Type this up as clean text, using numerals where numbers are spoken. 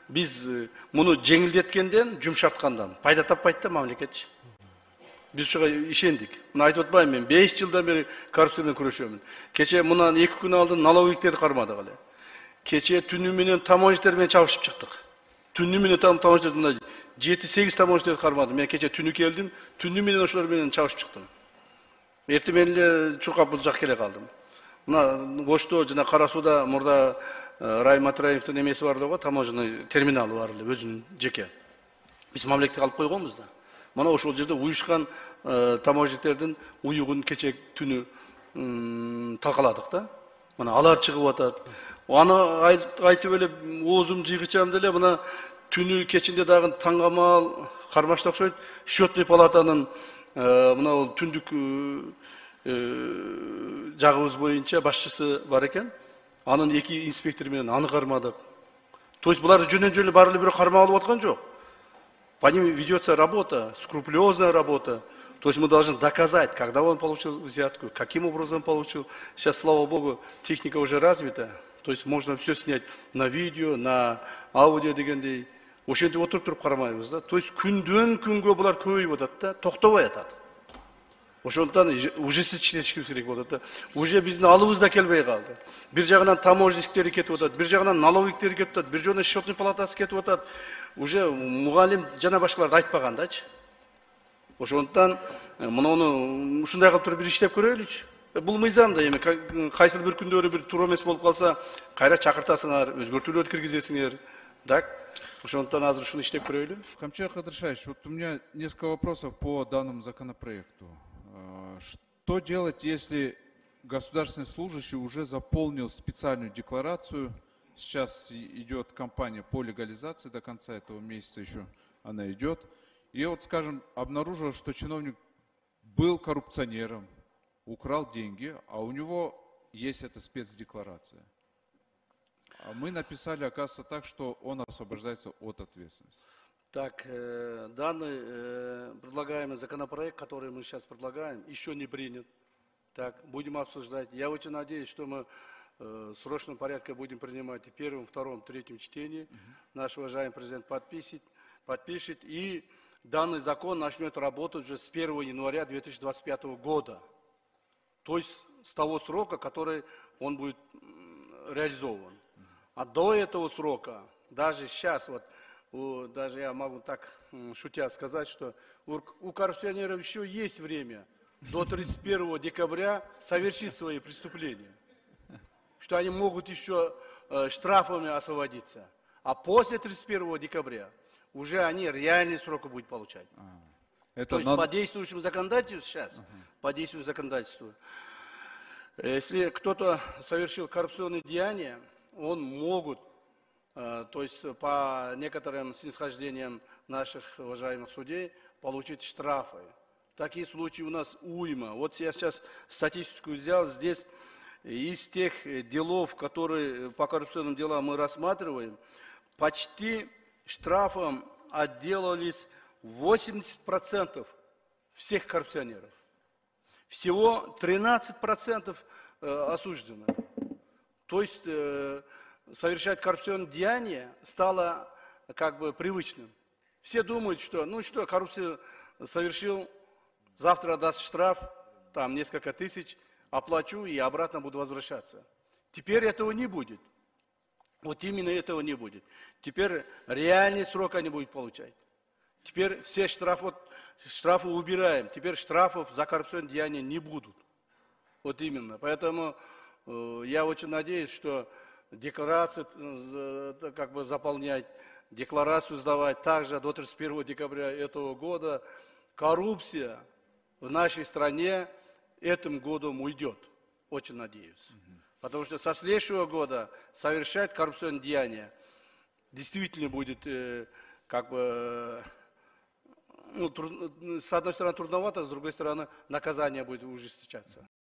Biz bunu жеңилдеткенден, жумшарткандан пайда таппайт да мамлекет. Biz ушуга ишендик. Мына айтып атпаймынбы, мен 5 жылдан бери коррупция менен күрөшөмүн. Кече мындан 2 күн алдын налоговиктерди кармадык эле. Кече түнү менен таможниктер менен чабышып чыктык. Түнү менен таможниктер мына 7-8 таможниктер кармадым. Мен кече түнү келдим, түнү менен ошолор менен чабышып чыктым. Эртең менен эле чуркап бул жак келе калдым. Мына Ошто жана Кара Сууда мурда Райым Матраевдин эмеси бар го, таможенный терминалы бар эле, өзүнүн жеке. Биз мамлекетке алып койгонбуз да. Мана ошол жерде уюшкан таможниктердин уюгун кече түнү талкаладык да. Мына алар чыгып атат. Аны айтып эле оозум жыйгычам деле мына түнү кечинде дагы таңгамал кармашта окшойт. Счетный палатанын мына түндүк жагыбыз боюнча башчысы бар экен. Анын 2 инспектор менен аны кармадык. То есть булар жөнөн-жөн баары эле бирөө кармап алып аткан жок. По ним ведется работа, скрупулезная работа. То есть мы должны доказать, когда он получил взятку, каким образом получил. Сейчас, слава богу, техника уже развита. То есть можно все снять на видео, на аудио дегендей. Ошентип отуруп кармайбыз да. То есть күндөн күнгө булар көбөйүп атат да, токтобой атат. Ошондон ужасыз иштешибиз керек болот да. Уже биздин алыбыз да келбей калды. Бир жагынан таможниктер кетип атат, бир жагынан налоговиктер кетип атат, бир жагынан счетный палатасы кетип атат. Уже мугалим жана башкаларды айтпагандачы. Ошондон муну ушундай кылып туруп бир иштеп көрөлүчү. Бул мыйзам да эми кайсыл бир күндөрү бир туура эмес болуп калса, кайра чакыртасыңар, өзгөртүүлөрдү киргизесиңер. Так? Ошондон азыр ушуну иштеп көрөлү. Камчат Кадыршаевич, вот у меня несколько вопросов по данному законопроекту. Что делать, если государственный служащий уже заполнил специальную декларацию? Сейчас идет кампания по легализации, до конца этого месяца еще она идет. И вот, скажем, обнаружил, что чиновник был коррупционером, украл деньги, а у него есть эта спецдекларация. А мы написали, оказывается, так, что он освобождается от ответственности. Так, данный предлагаемый законопроект, который мы сейчас предлагаем, еще не принят. Так, будем обсуждать. Я очень надеюсь, что мы в срочном порядке будем принимать и в первом, втором, третьем чтении. Наш уважаемый президент подпишет. И данный закон начнет работать уже с 1 января 2025 года. То есть с того срока, который он будет реализован. А до этого срока, даже сейчас, даже я могу так шутя сказать, что у коррупционеров еще есть время до 31 декабря совершить свои преступления. Что они могут еще штрафами освободиться. А после 31 декабря уже они реальный срок будут получать. То есть по действующему законодательству сейчас, по действующему законодательству, если кто-то совершил коррупционные деяния, он могут, то есть по некоторым снисхождениям наших уважаемых судей, получить штрафы. Такие случаи у нас уйма. Вот я сейчас статистику взял, здесь из тех делов, которые по коррупционным делам мы рассматриваем, почти штрафом отделались 80% всех коррупционеров. Всего 13% осуждены. То есть совершать коррупционные деяния стало как бы привычным. Все думают, что, коррупцию совершил, завтра даст штраф, там несколько тысяч, оплачу и обратно буду возвращаться. Теперь этого не будет. Вот именно этого не будет. Теперь реальный срок они будут получать. Теперь все штрафы убираем. Теперь штрафов за коррупционные деяния не будут. Вот именно. Поэтому я очень надеюсь, что декларацию как бы заполнять, декларацию сдавать также до 31 декабря этого года. Коррупция в нашей стране этим годом уйдет. Очень надеюсь. Потому что со следующего года совершать коррупционные деяния действительно будет как бы, с одной стороны трудновато, с другой стороны наказание будет ужесточаться.